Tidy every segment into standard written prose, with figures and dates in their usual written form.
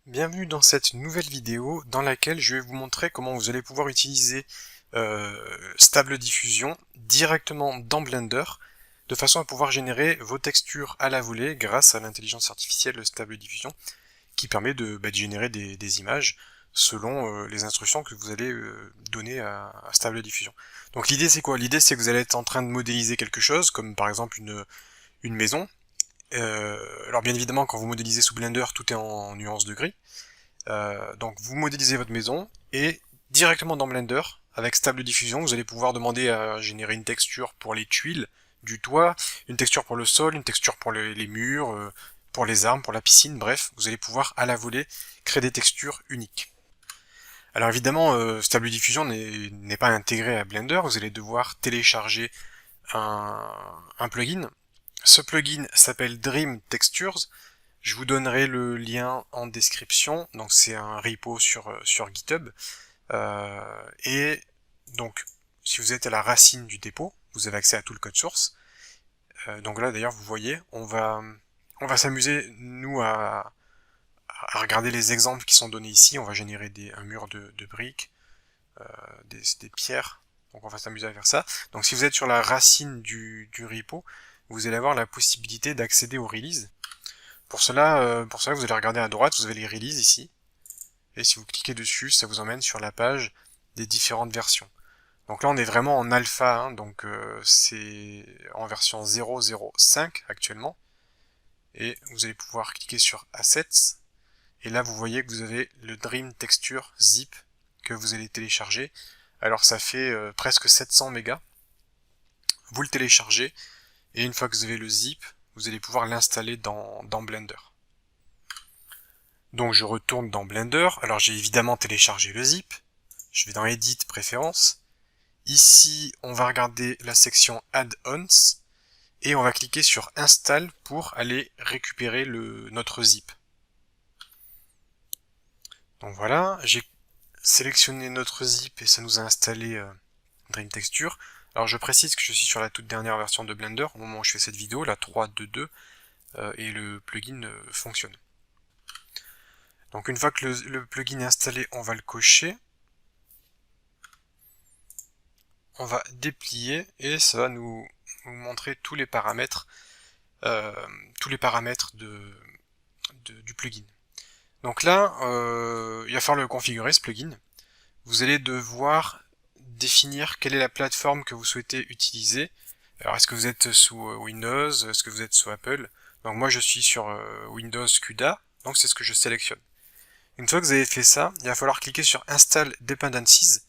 Bienvenue dans cette nouvelle vidéo dans laquelle je vais vous montrer comment vous allez pouvoir utiliser Stable Diffusion directement dans Blender de façon à pouvoir générer vos textures à la volée grâce à l'intelligence artificielle Stable Diffusion qui permet de générer des images selon les instructions que vous allez donner à Stable Diffusion. Donc l'idée c'est quoi? L'idée c'est que vous allez être en train de modéliser quelque chose comme par exemple une maison. Alors bien évidemment quand vous modélisez sous Blender tout est en nuances de gris. Donc vous modélisez votre maison et directement dans Blender avec Stable Diffusion vous allez pouvoir demander à générer une texture pour les tuiles du toit, une texture pour le sol, une texture pour les murs, pour les arbres, pour la piscine, bref vous allez pouvoir à la volée créer des textures uniques. Alors évidemment Stable Diffusion n'est pas intégré à Blender, vous allez devoir télécharger un plugin. Ce plugin s'appelle Dream Textures. Je vous donnerai le lien en description, donc c'est un repo sur GitHub. Et donc, si vous êtes à la racine du dépôt, vous avez accès à tout le code source. Donc là, d'ailleurs, vous voyez, on va s'amuser, nous, à regarder les exemples qui sont donnés ici. On va générer un mur de briques, des pierres. Donc on va s'amuser à faire ça. Donc si vous êtes sur la racine du repo, vous allez avoir la possibilité d'accéder aux releases. Pour cela, vous allez regarder à droite, vous avez les releases ici. Et si vous cliquez dessus, ça vous emmène sur la page des différentes versions. Donc là, on est vraiment en alpha, hein, donc c'est en version 0.0.5 actuellement. Et vous allez pouvoir cliquer sur Assets. Et là, vous voyez que vous avez le Dream Texture Zip que vous allez télécharger. Alors ça fait presque 700 mégas. Vous le téléchargez. Et une fois que vous avez le zip, vous allez pouvoir l'installer dans Blender. Donc je retourne dans Blender, alors j'ai évidemment téléchargé le zip, je vais dans Edit, Préférences, ici on va regarder la section Add-ons, et on va cliquer sur Install pour aller récupérer notre zip. Donc voilà, j'ai sélectionné notre zip et ça nous a installé Dream Texture. Alors je précise que je suis sur la toute dernière version de Blender au moment où je fais cette vidéo, la 3.2.2, et le plugin fonctionne. Donc une fois que le plugin est installé, on va le cocher. On va déplier et ça va nous montrer tous les paramètres du plugin. Donc là, il va falloir le configurer ce plugin. Vous allez devoir définir quelle est la plateforme que vous souhaitez utiliser. Alors est-ce que vous êtes sous Windows, est-ce que vous êtes sous Apple? Donc moi je suis sur Windows CUDA, donc c'est ce que je sélectionne. Une fois que vous avez fait ça, il va falloir cliquer sur Install Dependencies,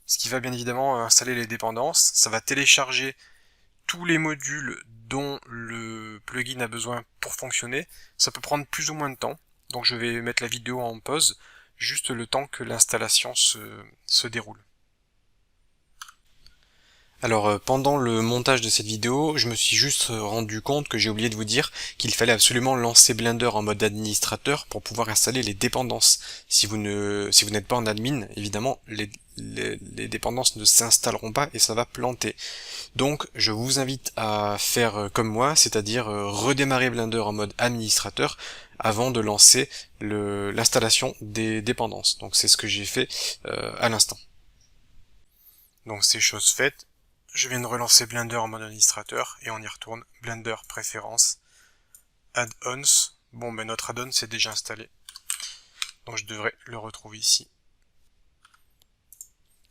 ce qui va bien évidemment installer les dépendances. Ça va télécharger tous les modules dont le plugin a besoin pour fonctionner. Ça peut prendre plus ou moins de temps, donc je vais mettre la vidéo en pause, juste le temps que l'installation se déroule. Alors pendant le montage de cette vidéo, je me suis juste rendu compte que j'ai oublié de vous dire qu'il fallait absolument lancer Blender en mode administrateur pour pouvoir installer les dépendances. Si vous n'êtes pas en admin, évidemment, les dépendances ne s'installeront pas et ça va planter. Donc je vous invite à faire comme moi, c'est-à-dire redémarrer Blender en mode administrateur avant de lancer l'installation des dépendances. Donc c'est ce que j'ai fait à l'instant. Donc c'est chose faite. Je viens de relancer Blender en mode administrateur et on y retourne. Blender Préférences, Add-ons. Bon, ben notre add-on c'est déjà installé. Donc je devrais le retrouver ici.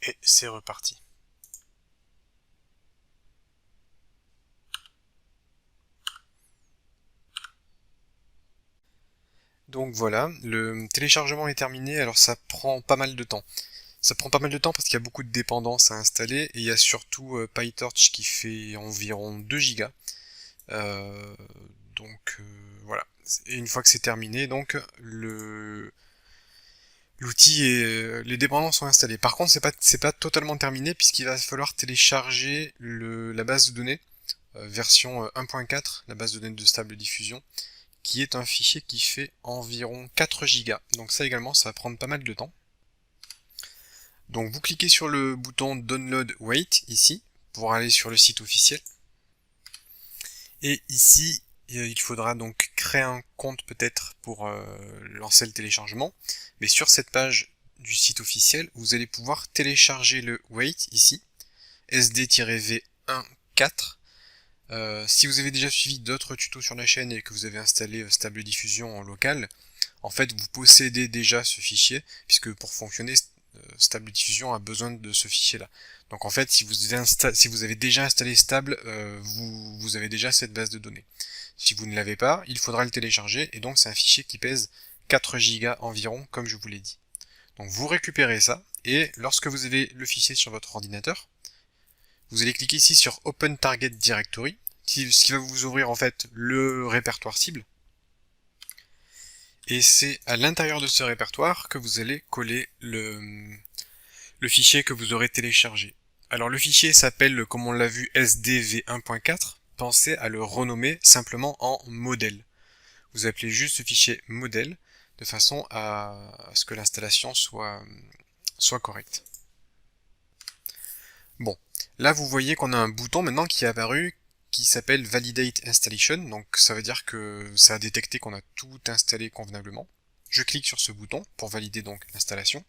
Et c'est reparti. Donc voilà, le téléchargement est terminé, alors ça prend pas mal de temps. Ça prend pas mal de temps parce qu'il y a beaucoup de dépendances à installer et il y a surtout PyTorch qui fait environ 2 gigas. Donc voilà. Et une fois que c'est terminé, donc l'outil et les dépendances sont installées. Par contre, c'est pas totalement terminé puisqu'il va falloir télécharger la base de données version 1.4, la base de données de Stable Diffusion, qui est un fichier qui fait environ 4 gigas. Donc ça également, ça va prendre pas mal de temps. Donc vous cliquez sur le bouton Download Wait ici pour aller sur le site officiel. Et ici, il faudra donc créer un compte peut-être pour lancer le téléchargement. Mais sur cette page du site officiel, vous allez pouvoir télécharger le Wait ici, SD-V1.4. Si vous avez déjà suivi d'autres tutos sur la chaîne et que vous avez installé Stable Diffusion en local, en fait vous possédez déjà ce fichier, puisque pour fonctionner, Stable Diffusion a besoin de ce fichier là. Donc en fait, si vous avez déjà installé Stable, vous avez déjà cette base de données. Si vous ne l'avez pas, il faudra le télécharger, et donc c'est un fichier qui pèse 4 Go environ, comme je vous l'ai dit. Donc vous récupérez ça, et lorsque vous avez le fichier sur votre ordinateur, vous allez cliquer ici sur Open Target Directory, ce qui va vous ouvrir en fait le répertoire cible. Et c'est à l'intérieur de ce répertoire que vous allez coller le fichier que vous aurez téléchargé. Alors le fichier s'appelle, comme on l'a vu, SDV1.4. Pensez à le renommer simplement en modèle. Vous appelez juste ce fichier modèle de façon à ce que l'installation soit correcte. Bon, là vous voyez qu'on a un bouton maintenant qui est apparu qui s'appelle Validate Installation, donc ça veut dire que ça a détecté qu'on a tout installé convenablement. Je clique sur ce bouton pour valider donc l'installation,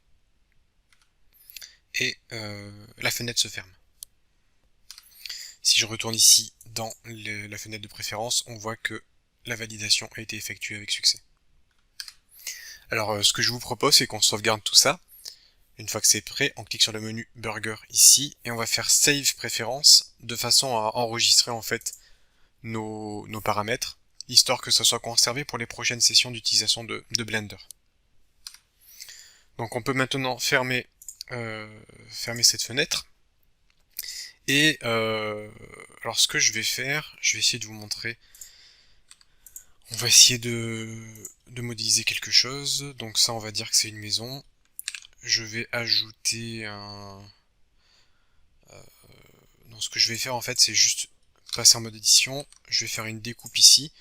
et la fenêtre se ferme. Si je retourne ici dans la fenêtre de préférence, on voit que la validation a été effectuée avec succès. Alors ce que je vous propose, c'est qu'on sauvegarde tout ça. Une fois que c'est prêt, on clique sur le menu Burger ici, et on va faire Save Préférences, de façon à enregistrer en fait nos paramètres, histoire que ça soit conservé pour les prochaines sessions d'utilisation de Blender. Donc on peut maintenant fermer cette fenêtre. Et alors ce que je vais faire, je vais essayer de vous montrer. On va essayer de modéliser quelque chose. Donc ça, on va dire que c'est une maison. Je vais ajouter un... non, ce que je vais faire en fait, c'est juste passer en mode édition. Je vais faire une découpe ici.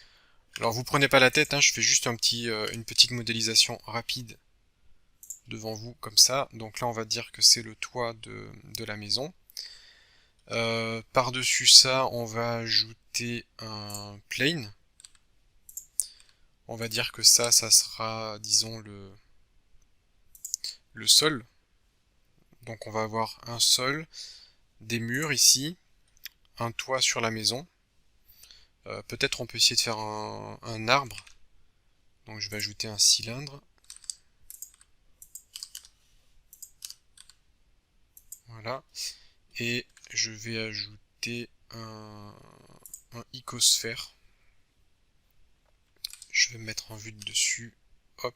Alors vous prenez pas la tête, hein, je fais juste une petite modélisation rapide devant vous comme ça. Donc là, on va dire que c'est le toit de la maison. Par-dessus ça, on va ajouter un plane. On va dire que ça sera, disons, le sol. Donc on va avoir un sol, des murs ici, un toit sur la maison. Peut-être on peut essayer de faire un arbre. Donc je vais ajouter un cylindre. Voilà. Et je vais ajouter un icosphère. Je vais me mettre en vue de dessus. Hop.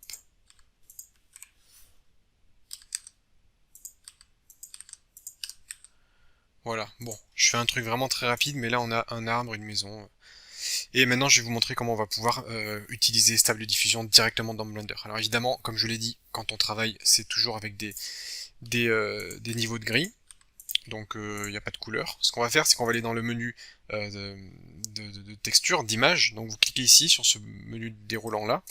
Voilà, bon, je fais un truc vraiment très rapide, mais là on a un arbre, une maison. Et maintenant je vais vous montrer comment on va pouvoir utiliser Stable Diffusion directement dans Blender. Alors évidemment, comme je l'ai dit, quand on travaille, c'est toujours avec des niveaux de gris. Donc il n'y a pas de couleur. Ce qu'on va faire, c'est qu'on va aller dans le menu de texture, d'image. Donc vous cliquez ici sur ce menu déroulant là.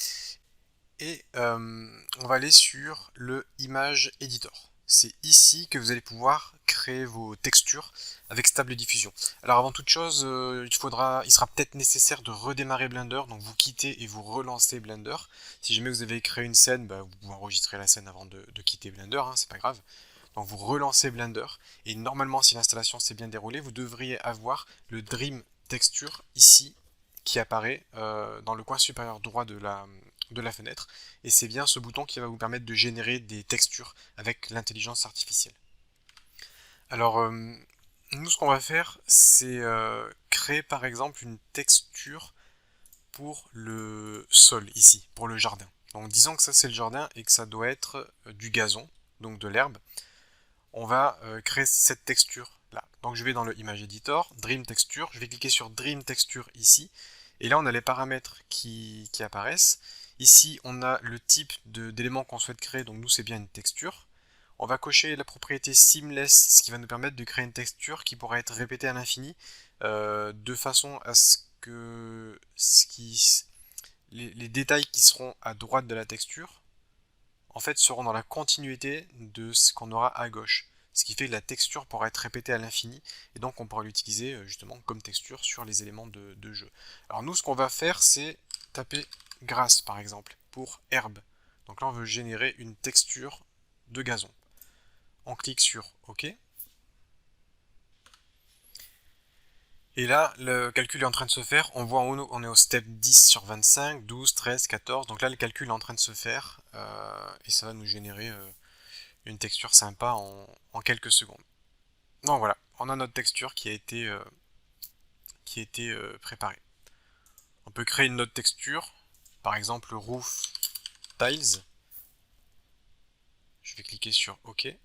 Et on va aller sur le Image Editor. C'est ici que vous allez pouvoir créer vos textures avec Stable Diffusion. Alors avant toute chose, il sera peut-être nécessaire de redémarrer Blender, donc vous quittez et vous relancez Blender. Si jamais vous avez créé une scène, vous pouvez enregistrer la scène avant de quitter Blender, hein, c'est pas grave. Donc vous relancez Blender, et normalement si l'installation s'est bien déroulée, vous devriez avoir le Dream Texture ici, qui apparaît dans le coin supérieur droit de la fenêtre, et c'est bien ce bouton qui va vous permettre de générer des textures avec l'intelligence artificielle. Alors nous ce qu'on va faire, c'est créer par exemple une texture pour le sol ici, pour le jardin. Donc disons que ça c'est le jardin et que ça doit être du gazon, donc de l'herbe. On va créer cette texture là. Donc je vais dans le Image Editor, Dream Texture, je vais cliquer sur Dream Texture ici, et là on a les paramètres qui apparaissent. Ici on a le type d'élément qu'on souhaite créer, donc nous c'est bien une texture. On va cocher la propriété Seamless, ce qui va nous permettre de créer une texture qui pourra être répétée à l'infini, de façon à ce que les détails qui seront à droite de la texture en fait seront dans la continuité de ce qu'on aura à gauche. ce qui fait que la texture pourra être répétée à l'infini, et donc on pourra l'utiliser justement comme texture sur les éléments de jeu. Alors nous, ce qu'on va faire, c'est taper grass par exemple, pour herbe. Donc là, on veut générer une texture de gazon. On clique sur OK. Et là, le calcul est en train de se faire. On voit en haut, on est au step 10 sur 25, 12, 13, 14. Donc là, le calcul est en train de se faire. Et ça va nous générer une texture sympa en quelques secondes. Donc voilà, on a notre texture qui a été préparée. On peut créer une autre texture. Par exemple, roof tiles. Je vais cliquer sur OK. Et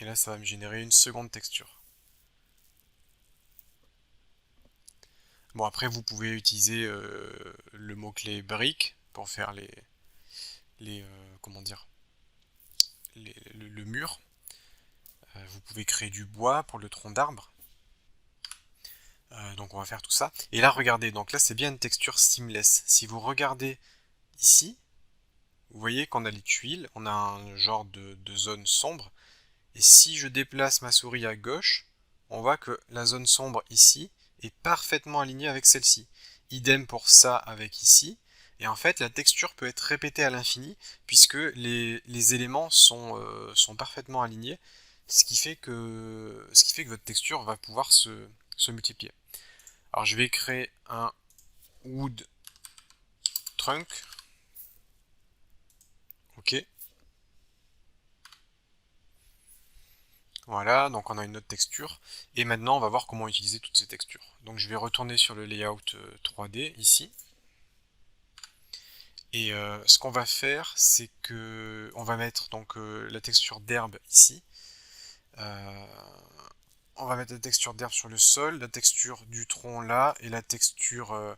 là, ça va me générer une seconde texture. Bon, après, vous pouvez utiliser le mot-clé brick pour faire comment dire, le mur. Vous pouvez créer du bois pour le tronc d'arbre. Donc on va faire tout ça. Et là, regardez, donc là, c'est bien une texture seamless. Si vous regardez ici, vous voyez qu'on a les tuiles, on a un genre de zone sombre. Et si je déplace ma souris à gauche, on voit que la zone sombre ici est parfaitement alignée avec celle-ci. Idem pour ça avec ici. Et en fait, la texture peut être répétée à l'infini puisque les éléments sont parfaitement alignés, ce qui fait que votre texture va pouvoir se multiplier. Alors je vais créer un wood trunk. OK. Voilà, donc on a une autre texture. Et maintenant, on va voir comment utiliser toutes ces textures. Donc je vais retourner sur le layout 3D ici. Et ce qu'on va faire, c'est que on va mettre donc la texture d'herbe ici. On va mettre la texture d'herbe sur le sol, la texture du tronc là, et la texture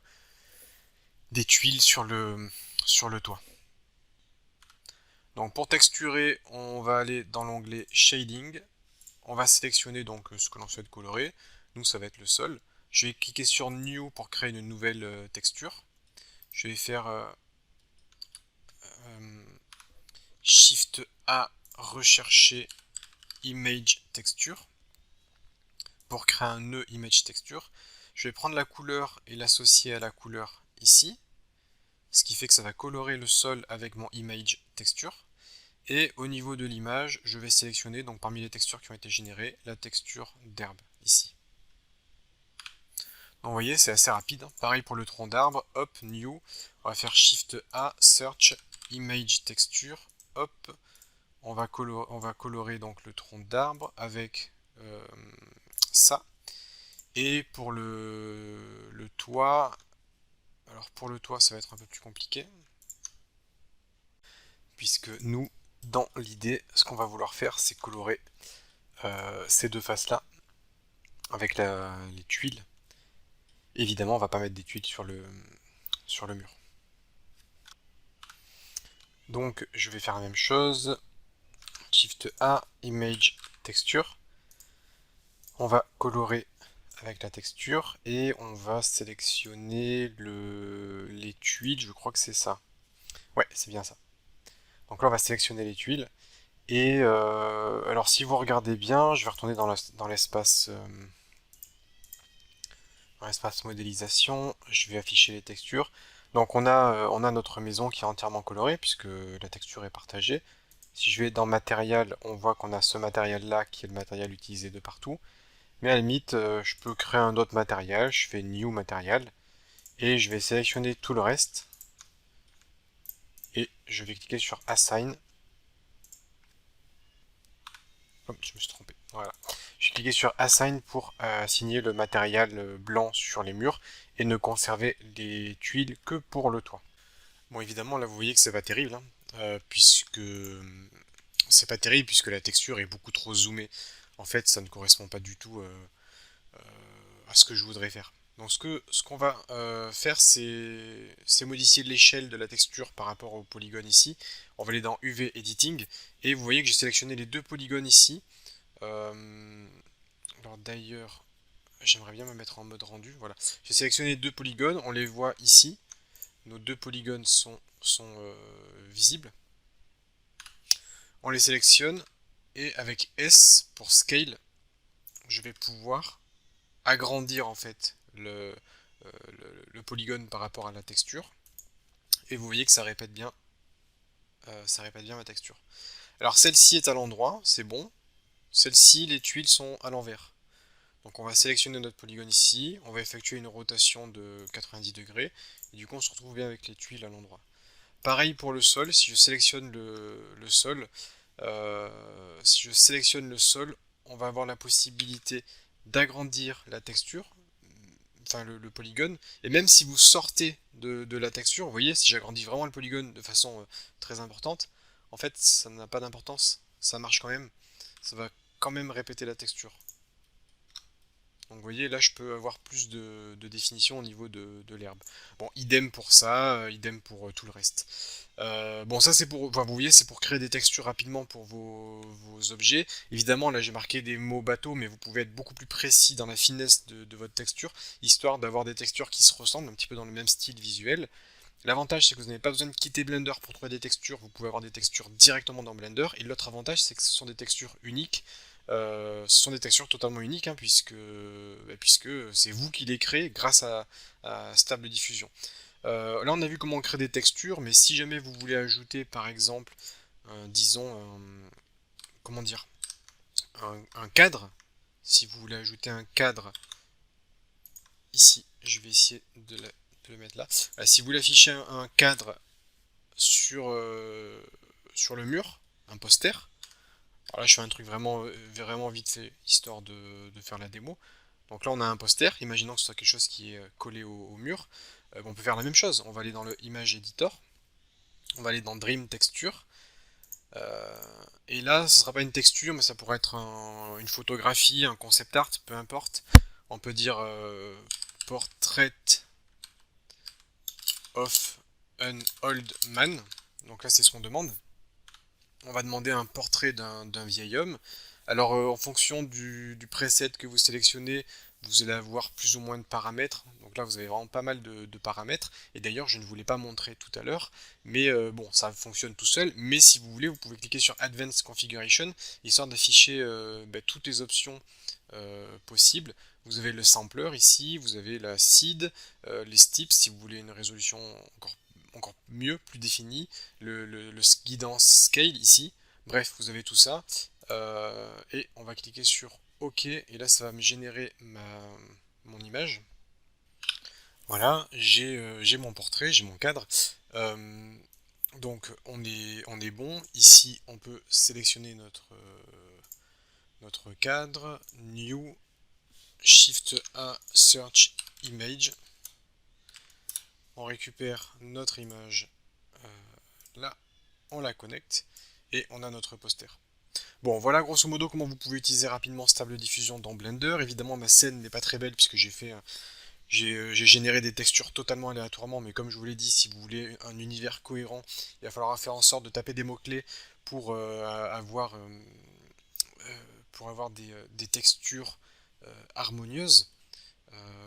des tuiles sur le toit. Donc pour texturer, on va aller dans l'onglet Shading. On va sélectionner donc ce que l'on souhaite colorer. Nous, ça va être le sol. Je vais cliquer sur New pour créer une nouvelle texture. Je vais faire Shift A, rechercher Image Texture pour créer un nœud Image Texture. Je vais prendre la couleur et l'associer à la couleur ici, ce qui fait que ça va colorer le sol avec mon Image Texture. Et au niveau de l'image, je vais sélectionner donc parmi les textures qui ont été générées, la texture d'herbe ici. Donc vous voyez, c'est assez rapide. Hein. Pareil pour le tronc d'arbre, hop, New, on va faire Shift A, Search, Image Texture, hop, on va colorer donc le tronc d'arbre avec ça. Et pour le toit, alors pour le toit, ça va être un peu plus compliqué, puisque nous, dans l'idée, ce qu'on va vouloir faire, c'est colorer ces deux faces-là avec les tuiles. Évidemment, on va pas mettre des tuiles sur le mur. Donc, je vais faire la même chose. Shift A, Image Texture. On va colorer avec la texture et on va sélectionner les tuiles. Je crois que c'est ça. Ouais, c'est bien ça. Donc là, on va sélectionner les tuiles. Et alors, si vous regardez bien, je vais retourner dans l'espace modélisation, je vais afficher les textures. Donc on a notre maison qui est entièrement colorée puisque la texture est partagée. Si je vais dans matériel, on voit qu'on a ce matériel là qui est le matériel utilisé de partout. Mais à la limite, je peux créer un autre matériel, je fais New Material et je vais sélectionner tout le reste. Et je vais cliquer sur Assign. Hop, je me suis trompé. Voilà. Je vais cliquer sur Assign pour assigner le matériel blanc sur les murs et ne conserver les tuiles que pour le toit. Bon, évidemment, là, vous voyez que c'est pas terrible, hein, puisque c'est pas terrible puisque la texture est beaucoup trop zoomée. En fait, ça ne correspond pas du tout à ce que je voudrais faire. Donc, ce qu'on va faire, c'est modifier l'échelle de la texture par rapport au polygone ici. On va aller dans UV Editing et vous voyez que j'ai sélectionné les deux polygones ici. Alors d'ailleurs, j'aimerais bien me mettre en mode rendu. Voilà, j'ai sélectionné deux polygones, on les voit ici. Nos deux polygones sont visibles. On les sélectionne et avec S pour Scale, je vais pouvoir agrandir en fait le polygone par rapport à la texture. Et vous voyez que ça répète bien ma texture. Alors celle-ci est à l'endroit, c'est bon. Celle-ci, les tuiles sont à l'envers. Donc on va sélectionner notre polygone ici, on va effectuer une rotation de 90 degrés, et du coup on se retrouve bien avec les tuiles à l'endroit. Pareil pour le sol, si je sélectionne le sol, on va avoir la possibilité d'agrandir la texture, enfin le polygone, et même si vous sortez de la texture, vous voyez, si j'agrandis vraiment le polygone de façon très importante, en fait ça n'a pas d'importance, ça marche quand même, ça va quand même répéter la texture. Donc vous voyez, là je peux avoir plus de définition au niveau de l'herbe. Bon, idem pour ça, idem pour tout le reste. Bon, ça c'est pour, enfin, vous voyez, c'est pour créer des textures rapidement pour vos objets. Évidemment, là j'ai marqué des mots bateaux, mais vous pouvez être beaucoup plus précis dans la finesse de votre texture, histoire d'avoir des textures qui se ressemblent, un petit peu dans le même style visuel. L'avantage, c'est que vous n'avez pas besoin de quitter Blender pour trouver des textures, vous pouvez avoir des textures directement dans Blender, et l'autre avantage, c'est que ce sont des textures uniques. Ce sont des textures totalement uniques, hein, puisque c'est vous qui les créez grâce à Stable Diffusion. Là, on a vu comment on crée des textures, mais si jamais vous voulez ajouter, par exemple, disons, comment dire, un cadre, si vous voulez ajouter un cadre ici, je vais essayer de le mettre là. Si vous voulez afficher un cadre sur le mur, un poster. Alors là, je fais un truc vraiment vite fait, histoire de faire la démo. Donc là, on a un poster. Imaginons que ce soit quelque chose qui est collé au mur. On peut faire la même chose. On va aller dans le Image Editor. On va aller dans Dream Texture. Et là, ce ne sera pas une texture, mais ça pourrait être une photographie, un concept art, peu importe. On peut dire Portrait of an Old Man. Donc là, c'est ce qu'on demande. On va demander un portrait d'un vieil homme. Alors en fonction du preset que vous sélectionnez, vous allez avoir plus ou moins de paramètres. Donc là vous avez vraiment pas mal de paramètres. Et d'ailleurs je ne vous l'ai pas montré tout à l'heure. Mais bon, ça fonctionne tout seul. Mais si vous voulez, vous pouvez cliquer sur Advanced Configuration, histoire d'afficher toutes les options possibles. Vous avez le sampler ici, vous avez la seed, les steps si vous voulez une résolution encore mieux, plus définie, le guidance scale ici. Bref, vous avez tout ça. Et on va cliquer sur OK. Et là, ça va me générer mon image. Voilà, j'ai mon portrait, j'ai mon cadre. Donc on est bon. Ici, on peut sélectionner notre cadre. New, Shift A, Search Image. On récupère notre image là, on la connecte et on a notre poster. Bon, voilà grosso modo comment vous pouvez utiliser rapidement Stable Diffusion dans Blender. Évidemment, ma scène n'est pas très belle puisque j'ai généré des textures totalement aléatoirement, mais comme je vous l'ai dit, si vous voulez un univers cohérent, il va falloir faire en sorte de taper des mots-clés pour avoir des textures harmonieuses.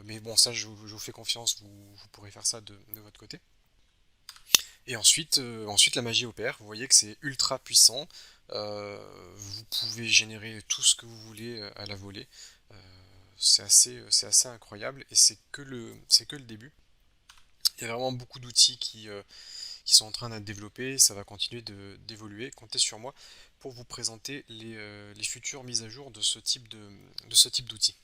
Mais bon, ça, je vous fais confiance, vous pourrez faire ça de votre côté. Et ensuite la magie opère, vous voyez que c'est ultra puissant, vous pouvez générer tout ce que vous voulez à la volée, c'est assez incroyable et c'est que le début. Il y a vraiment beaucoup d'outils qui sont en train d'être développés, ça va continuer d'évoluer, comptez sur moi pour vous présenter les futures mises à jour de ce type d'outils.